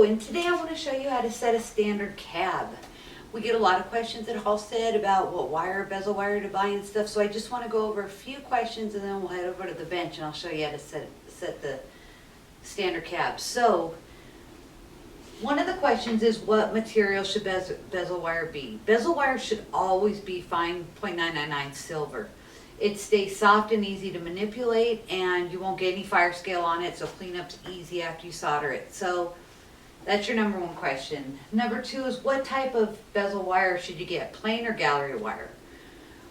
and today I want to show you how to set a standard cab. We get a lot of questions at Halstead about what wire, bezel wire to buy and stuff, so I just want to go over a few questions and then we'll head over to the bench and I'll show you how to set the standard cab. So, one of the questions is what material should bezel wire be? Bezel wire should always be fine 0.999 silver. It stays soft and easy to manipulate and you won't get any fire scale on it, so cleanup's easy after you solder it. So that's your number one question. Number two is what type of bezel wire should you get, plain or gallery wire?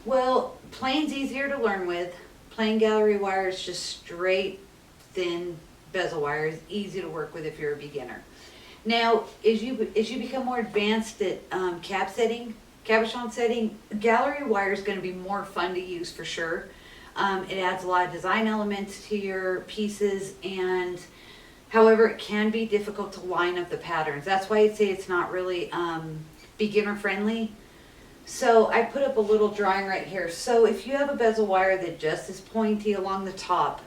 Well, plain's easier to learn with. Plain gallery wire is just straight, thin bezel wire. It's easy to work with if you're a beginner. Now, as you become more advanced at Cabochon setting, gallery wire is going to be more fun to use for sure. It adds a lot of design elements to your pieces, and however, it can be difficult to line up the patterns. That's why I'd say it's not really beginner friendly. So I put up a little drawing right here. So if you have a bezel wire that just is pointy along the top,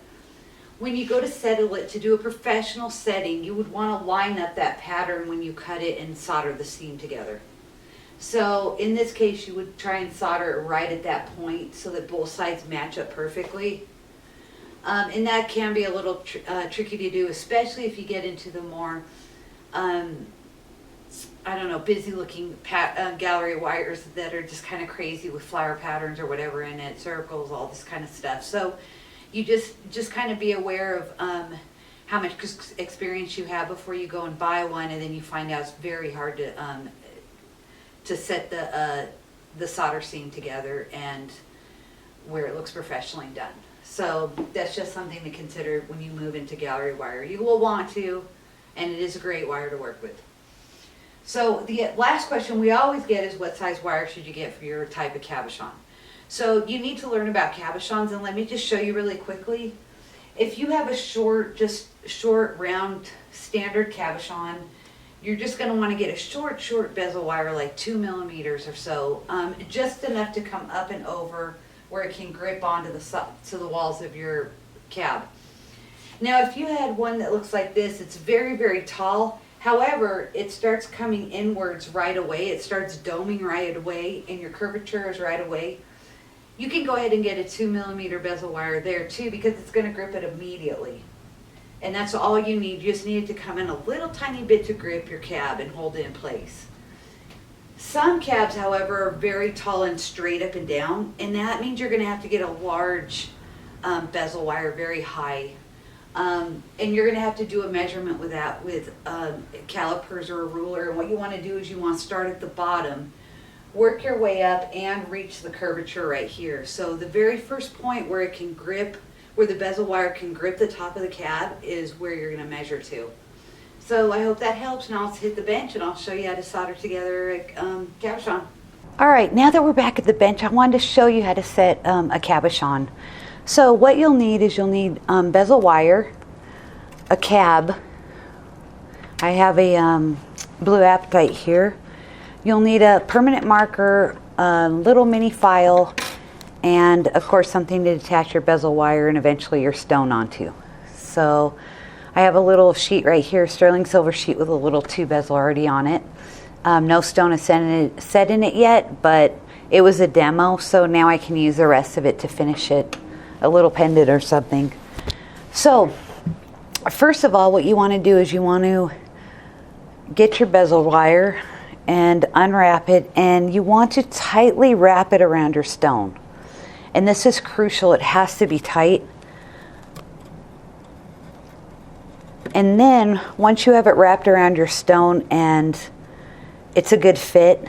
when you go to settle it to do a professional setting, you would want to line up that pattern when you cut it and solder the seam together. So in this case, you would try and solder it right at that point so that both sides match up perfectly. And that can be a little tricky to do, especially if you get into the more, I don't know, busy looking gallery wires that are just kind of crazy with flower patterns or whatever in it, circles, all this kind of stuff. So you just kind of be aware of how much experience you have before you go and buy one, and then you find out it's very hard to set the solder seam together and where it looks professionally done. So that's just something to consider when you move into gallery wire. You will want to, and it is a great wire to work with. So the last question we always get is what size wire should you get for your type of cabochon? So you need to learn about cabochons, and let me just show you really quickly. If you have a short, round, standard cabochon, you're just going to want to get a short bezel wire, like 2 millimeters or so, just enough to come up and over where it can grip onto the walls of your cab. Now, if you had one that looks like this, it's very, very tall. However, it starts coming inwards right away. It starts doming right away, and your curvature is right away. You can go ahead and get a 2 millimeter bezel wire there too, because it's going to grip it immediately. And that's all you need. You just need it to come in a little tiny bit to grip your cab and hold it in place. Some cabs, however, are very tall and straight up and down, and that means you're going to have to get a large bezel wire, very high. And you're going to have to do a measurement with that with calipers or a ruler. And what you want to do is you want to start at the bottom, work your way up, and reach the curvature right here. So the very first point where it can grip, where the bezel wire can grip the top of the cab, is where you're going to measure to. So I hope that helps. Now let's hit the bench and I'll show you how to solder together a cabochon. All right, now that we're back at the bench, I wanted to show you how to set a cabochon. So what you'll need is bezel wire, a cab. I have a blue apatite here. You'll need a permanent marker, a little mini file, and of course something to attach your bezel wire and eventually your stone onto. So I have a little sheet right here, sterling silver sheet with a little 2 bezel already on it. No stone is set in it yet, but it was a demo, so now I can use the rest of it to finish it, a little pendant or something. So first of all, what you want to do is you want to get your bezel wire and unwrap it, and you want to tightly wrap it around your stone. And this is crucial, it has to be tight. And then once you have it wrapped around your stone and it's a good fit,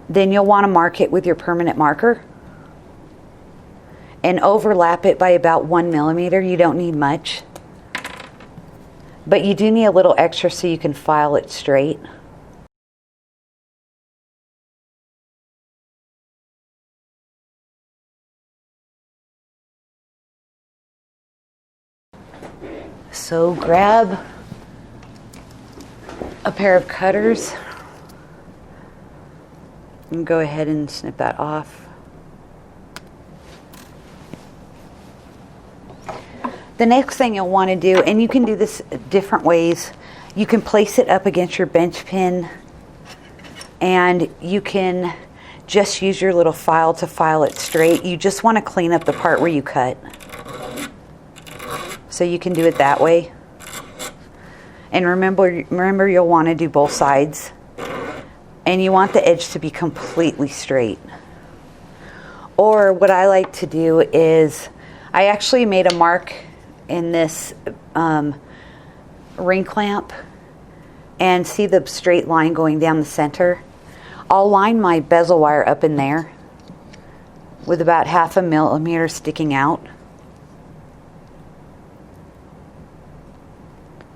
then you'll want to mark it with your permanent marker and overlap it by about 1 millimeter. You don't need much, but you do need a little extra so you can file it straight. So grab a pair of cutters and go ahead and snip that off. The next thing you'll want to do, and you can do this different ways, you can place it up against your bench pin, and you can just use your little file to file it straight. You just want to clean up the part where you cut. So you can do it that way. And remember you'll want to do both sides. And you want the edge to be completely straight. Or what I like to do is, I actually made a mark in this ring clamp, and see the straight line going down the center. I'll line my bezel wire up in there with about 1/2 millimeter sticking out.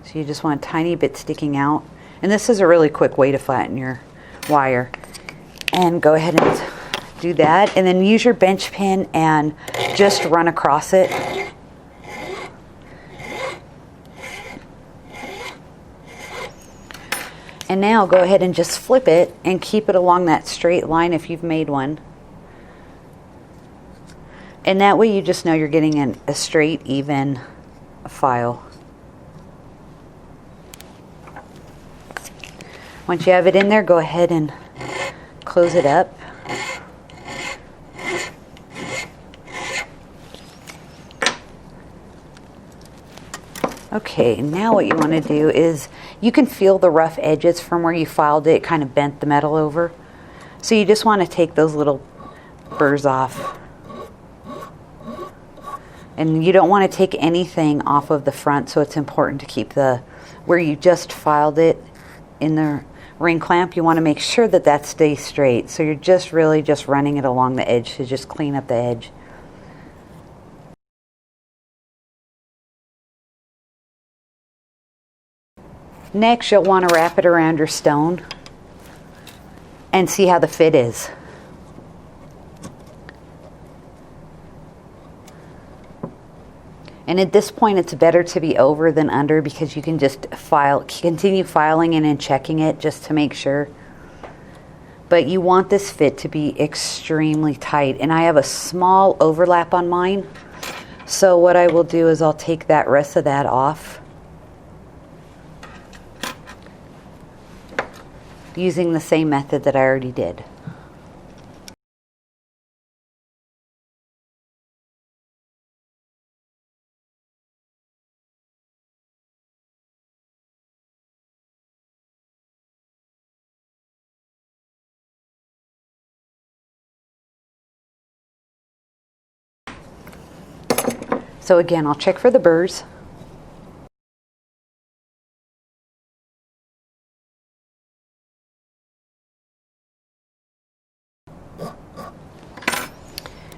So you just want a tiny bit sticking out. And this is a really quick way to flatten your wire. And go ahead and do that. And then use your bench pin and just run across it. And now go ahead and just flip it and keep it along that straight line if you've made one. And that way you just know you're getting a straight, even file. Once you have it in there, go ahead and close it up. Okay, now what you want to do is, you can feel the rough edges from where you filed it, kind of bent the metal over. So you just want to take those little burrs off. And you don't want to take anything off of the front, so it's important to keep where you just filed it in the ring clamp, you want to make sure that that stays straight. So you're just really just running it along the edge to just clean up the edge. Next, you'll want to wrap it around your stone and see how the fit is. And at this point, it's better to be over than under, because you can just continue filing in and checking it just to make sure. But you want this fit to be extremely tight. And I have a small overlap on mine. So what I will do is I'll take that rest of that off, using the same method that I already did. So again, I'll check for the burrs.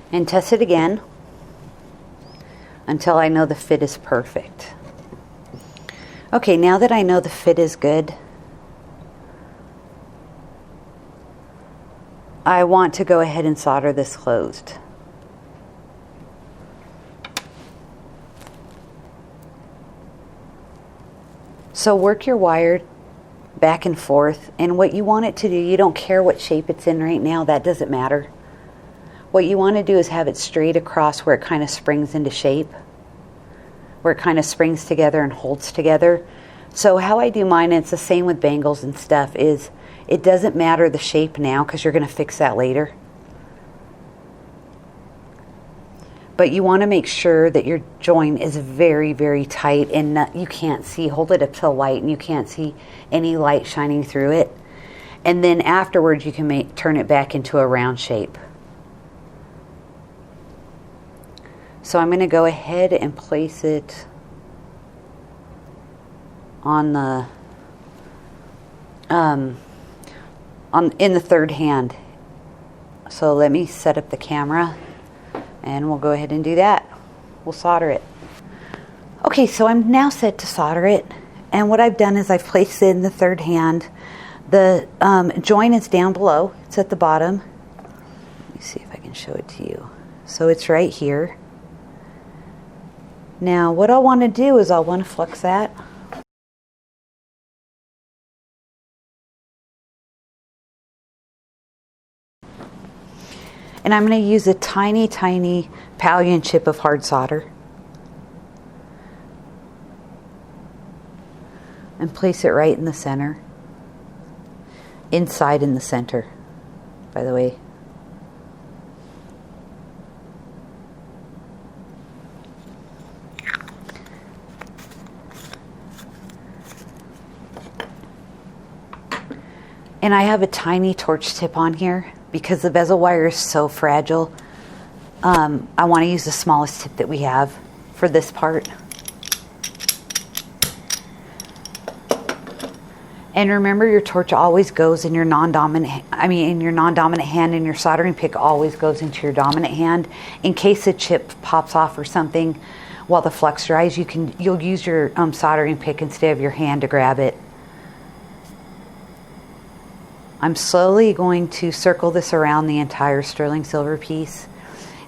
And test it again until I know the fit is perfect. Okay, now that I know the fit is good, I want to go ahead and solder this closed. So work your wire back and forth, and what you want it to do, you don't care what shape it's in right now, that doesn't matter. What you want to do is have it straight across where it kind of springs into shape, where it kind of springs together and holds together. So how I do mine, and it's the same with bangles and stuff, is it doesn't matter the shape now because you're going to fix that later. But you want to make sure that your joint is very, very tight and you can't see, hold it up to the light and you can't see any light shining through it. And then afterwards you can turn it back into a round shape. So I'm going to go ahead and place it on the in the third hand. So let me set up the camera and we'll go ahead and do that. We'll solder it. Okay, so I'm now set to solder it, and what I've done is I've placed it in the third hand. The joint is down below, it's at the bottom. Let me see if I can show it to you. So it's right here. Now what I want to do is I'll want to flux that. And I'm going to use a tiny, tiny Pallion chip of hard solder. and place it right in the center. Inside in the center, by the way. And I have a tiny torch tip on here because the bezel wire is so fragile. I want to use the smallest tip that we have for this part. And remember, your torch always goes in your non-dominant hand, and your soldering pick always goes into your dominant hand in case a chip pops off or something while the flux dries. You'll use your soldering pick instead of your hand to grab it. I'm slowly going to circle this around the entire sterling silver piece,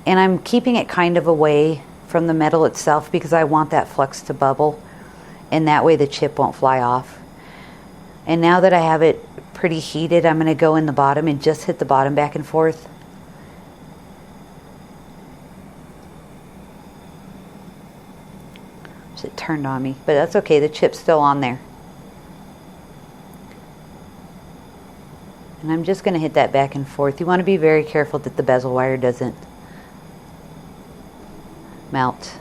and I'm keeping it kind of away from the metal itself because I want that flux to bubble, and that way the chip won't fly off. And now that I have it pretty heated, I'm going to go in the bottom and just hit the bottom back and forth. It turned on me, but that's okay, the chip's still on there. And I'm just going to hit that back and forth. You want to be very careful that the bezel wire doesn't melt.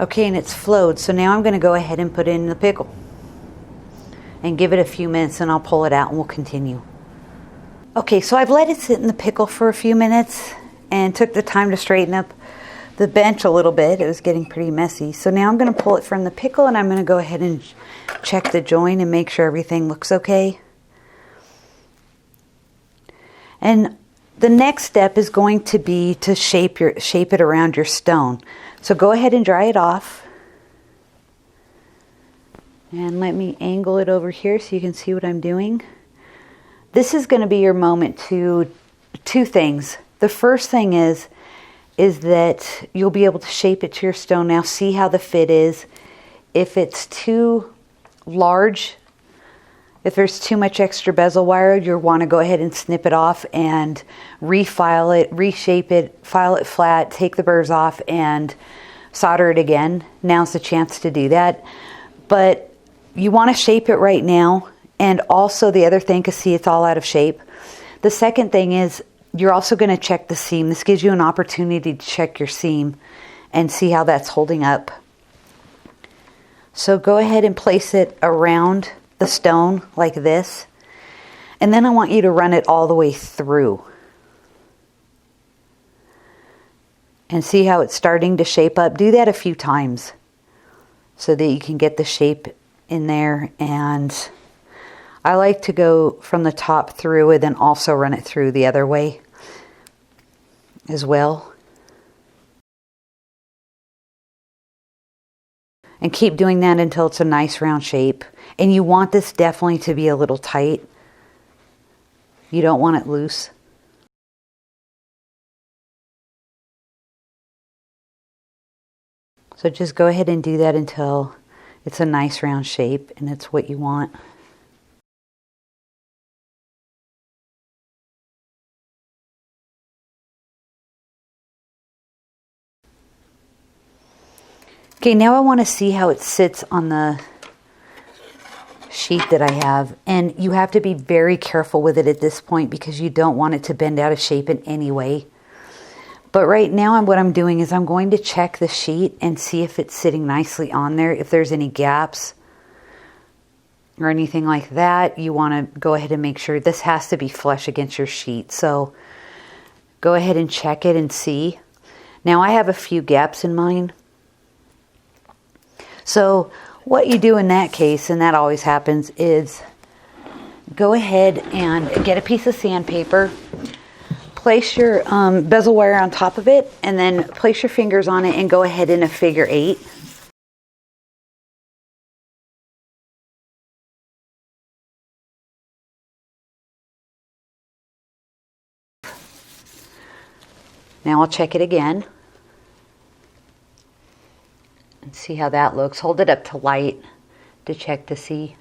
Okay, and it's flowed, so now I'm going to go ahead and put it in the pickle and give it a few minutes, and I'll pull it out and we'll continue. Okay, so I've let it sit in the pickle for a few minutes and took the time to straighten up the bench a little bit. It was getting pretty messy. So now I'm going to pull it from the pickle, and I'm going to go ahead and check the joint and make sure everything looks okay. And the next step is going to be to shape it around your stone. So go ahead and dry it off. And let me angle it over here so you can see what I'm doing. This is going to be your moment to two things. The first thing is that you'll be able to shape it to your stone. Now see how the fit is. If it's too large, if there's too much extra bezel wire, you'll want to go ahead and snip it off and refile it, reshape it, file it flat, take the burrs off and solder it again. Now's the chance to do that. But you want to shape it right now. And also the other thing, because see, it's all out of shape. The second thing is you're also going to check the seam. This gives you an opportunity to check your seam and see how that's holding up. So go ahead and place it around the stone like this. And then I want you to run it all the way through. And see how it's starting to shape up. Do that a few times so that you can get the shape in there. And I like to go from the top through and then also run it through the other way as well. And keep doing that until it's a nice round shape. And you want this definitely to be a little tight. You don't want it loose. So just go ahead and do that until it's a nice round shape and it's what you want. Okay, now I want to see how it sits on the sheet that I have. And you have to be very careful with it at this point because you don't want it to bend out of shape in any way. But right now what I'm doing is I'm going to check the sheet and see if it's sitting nicely on there. If there's any gaps or anything like that, you want to go ahead and make sure this has to be flush against your sheet. So go ahead and check it and see. Now I have a few gaps in mine. So what you do in that case, and that always happens, is go ahead and get a piece of sandpaper, place your bezel wire on top of it, and then place your fingers on it and go ahead in a figure 8. Now I'll check it again. And see how that looks. Hold it up to light to check to see.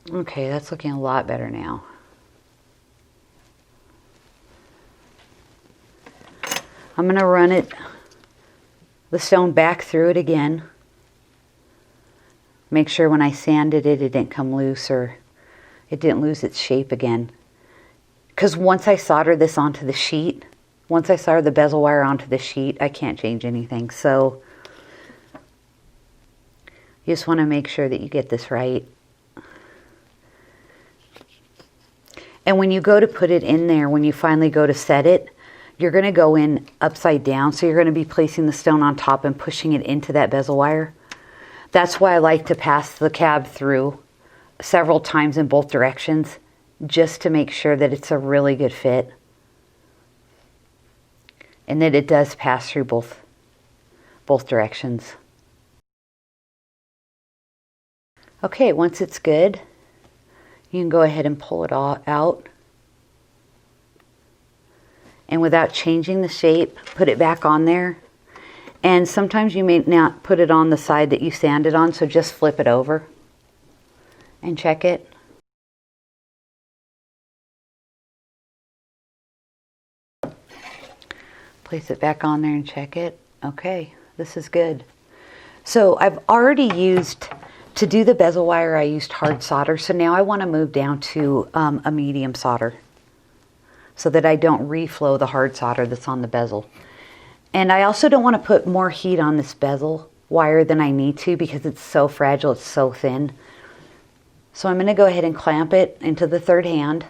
Okay, that's looking a lot better now. I'm going to run the stone back through it again. Make sure when I sanded it, it didn't come loose or it didn't lose its shape again. Because once I solder this onto the sheet, once I solder the bezel wire onto the sheet, I can't change anything. So you just want to make sure that you get this right. And when you go to put it in there, when you finally go to set it, you're going to go in upside down. So you're going to be placing the stone on top and pushing it into that bezel wire. That's why I like to pass the cab through several times in both directions, just to make sure that it's a really good fit. And that it does pass through both directions. Okay, once it's good, you can go ahead and pull it all out. And without changing the shape, put it back on there. And sometimes you may not put it on the side that you sanded on, so just flip it over and check it. Place it back on there and check it. Okay, this is good. So I've already used, to do the bezel wire, I used hard solder. So now I want to move down to a medium solder so that I don't reflow the hard solder that's on the bezel. And I also don't want to put more heat on this bezel wire than I need to because it's so fragile, it's so thin. So I'm going to go ahead and clamp it into the third hand,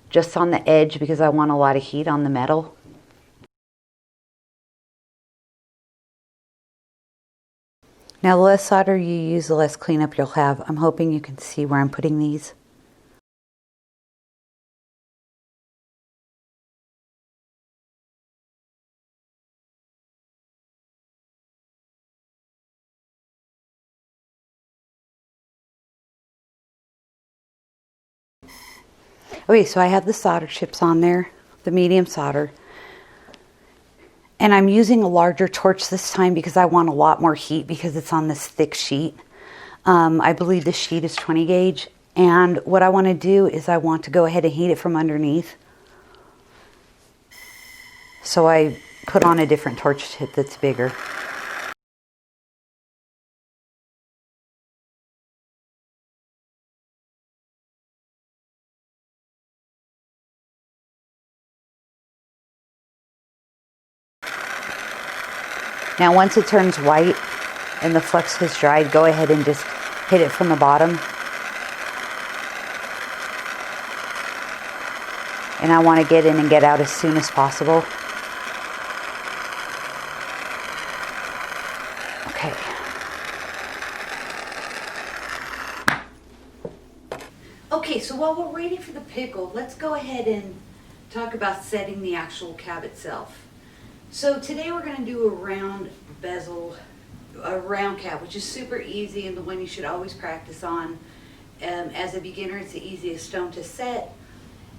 just on the edge because I want a lot of heat on the metal. Now the less solder you use, the less cleanup you'll have. I'm hoping you can see where I'm putting these. Okay, so I have the solder chips on there, the medium solder. And I'm using a larger torch this time because I want a lot more heat because it's on this thick sheet. I believe this sheet is 20 gauge. And what I want to do is I want to go ahead and heat it from underneath. So I put on a different torch tip that's bigger. Now once it turns white and the flux has dried, go ahead and just hit it from the bottom. And I want to get in and get out as soon as possible. Okay. Okay, so while we're waiting for the pickle, let's go ahead and talk about setting the actual cab itself. So today we're going to do a round bezel, a round cab, which is super easy and the one you should always practice on. As a beginner, it's the easiest stone to set.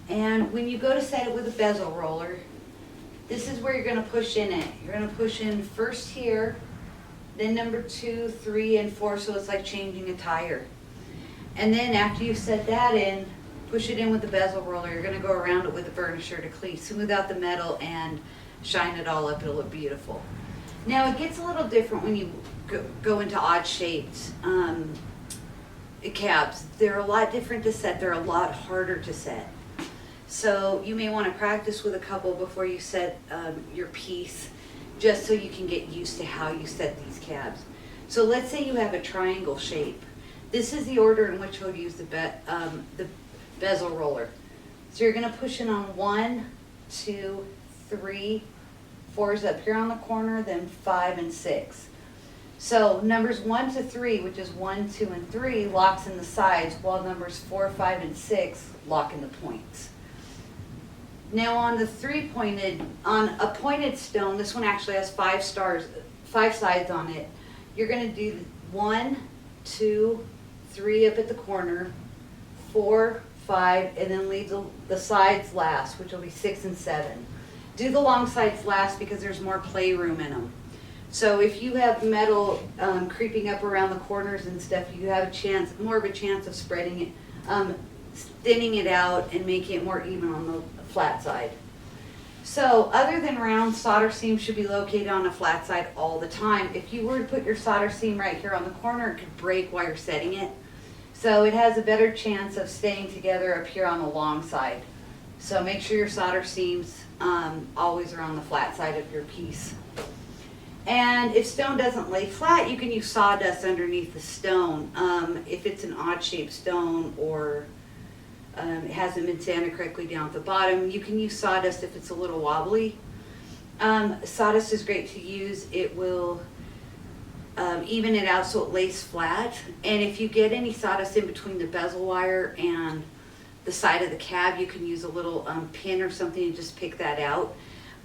And when you go to set it with a bezel roller, this is where you're going to push in it. You're going to push in first here, then number 2, 3, and 4, so it's like changing a tire. And then after you set that in, push it in with the bezel roller. You're going to go around it with the burnisher to smooth out the metal and shine it all up. It'll look beautiful. Now it gets a little different when you go into odd shaped cabs. They're a lot different to set. They're a lot harder to set. So you may want to practice with a couple before you set your piece, just so you can get used to how you set these cabs. So let's say you have a triangle shape. This is the order in which you'll use the bezel roller. So you're going to push in on 1, 2, 3, 4 is up here on the corner, then 5 and 6. So numbers 1 to 3, which is 1, 2, and 3, locks in the sides, while numbers 4, 5, and 6 lock in the points. Now on on a pointed stone, this one actually has 5 sides on it. You're going to do 1, 2, 3 up at the corner, 4, 5, and then leave the sides last, which will be 6 and 7. Do the long sides last because there's more play room in them. So if you have metal creeping up around the corners and stuff, you have a chance, more of a chance of spreading it, thinning it out and making it more even on the flat side. So other than round, solder seams should be located on a flat side all the time. If you were to put your solder seam right here on the corner, it could break while you're setting it. So it has a better chance of staying together up here on the long side. So make sure your solder seams always are on the flat side of your piece. And if stone doesn't lay flat, you can use sawdust underneath the stone. If it's an odd shaped stone or it hasn't been sanded correctly down at the bottom, you can use sawdust if it's a little wobbly. Sawdust is great to use. It will even it out so it lays flat. And if you get any sawdust in between the bezel wire and the side of the cab, you can use a little pin or something and just pick that out.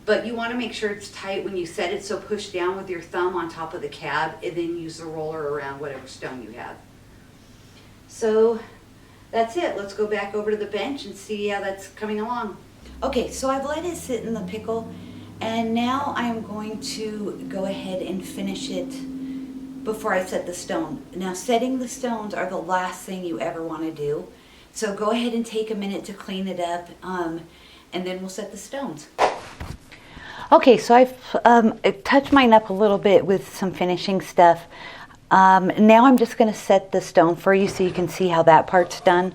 But you want to make sure it's tight when you set it, so push down with your thumb on top of the cab and then use the roller around whatever stone you have. So that's it. Let's go back over to the bench and see how that's coming along. Okay, so I've let it sit in the pickle, and now I am going to go ahead and finish it before I set the stone. Now, setting the stones are the last thing you ever want to do. So go ahead and take a minute to clean it up, and then we'll set the stones. Okay, so I've touched mine up a little bit with some finishing stuff. Now I'm just going to set the stone for you so you can see how that part's done.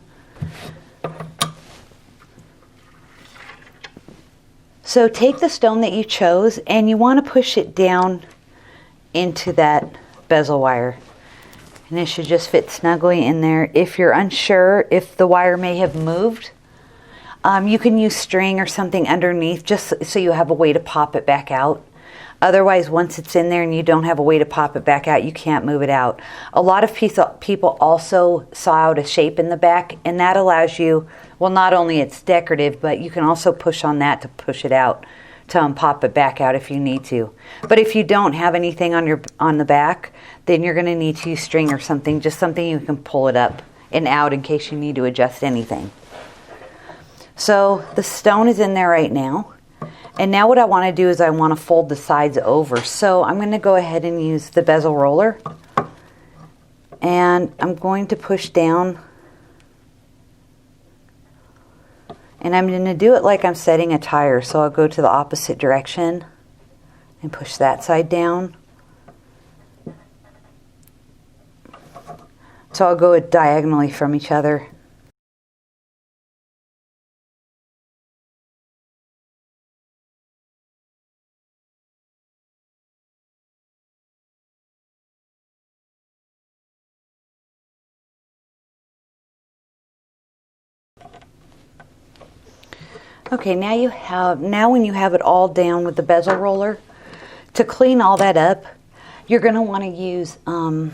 So take the stone that you chose and you want to push it down into that bezel wire. And it should just fit snugly in there. If you're unsure if the wire may have moved, you can use string or something underneath just so you have a way to pop it back out. Otherwise, once it's in there and you don't have a way to pop it back out, you can't move it out. A lot of people also saw out a shape in the back, and that allows you, well, not only it's decorative, but you can also push on that to push it out, to pop it back out if you need to. But if you don't have anything on the back, then you're going to need to use string or something, just something you can pull it up and out in case you need to adjust anything. So the stone is in there right now. And now what I want to do is I want to fold the sides over. So I'm going to go ahead and use the bezel roller. And I'm going to push down. And I'm going to do it like I'm setting a tire. So I'll go to the opposite direction and push that side down. So I'll go diagonally from each other. Okay, now when you have it all down with the bezel roller, to clean all that up, you're going to want to use the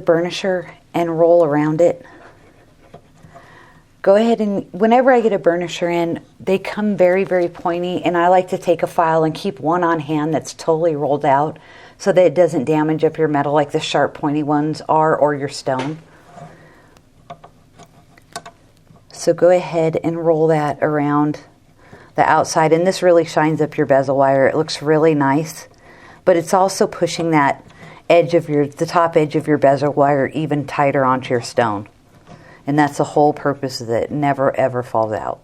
burnisher and roll around it. Go ahead and whenever I get a burnisher in, they come very, very pointy, and I like to take a file and keep one on hand that's totally rolled out so that it doesn't damage up your metal like the sharp pointy ones are, or your stone. So go ahead and roll that around the outside, and this really shines up your bezel wire. It looks really nice, but it's also pushing that edge of the top edge of your bezel wire even tighter onto your stone. And that's the whole purpose of it. It never ever falls out.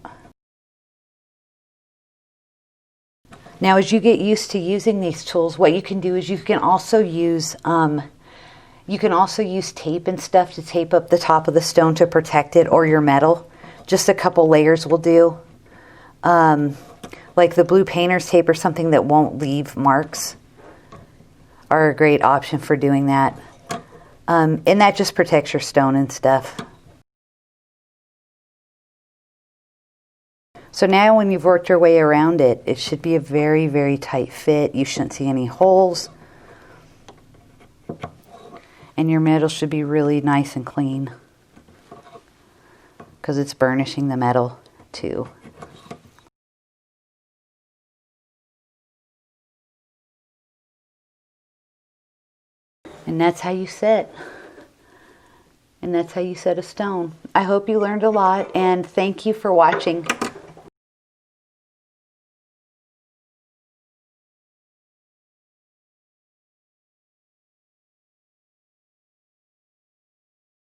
Now as you get used to using these tools, what you can do is you can also use tape and stuff to tape up the top of the stone to protect it, or your metal. Just a couple layers will do. Like the blue painter's tape or something that won't leave marks are a great option for doing that. And that just protects your stone and stuff. So now when you've worked your way around it, it should be a very, very tight fit. You shouldn't see any holes. And your metal should be really nice and clean, because it's burnishing the metal too. And that's how you set. And that's how you set a stone. I hope you learned a lot, and thank you for watching.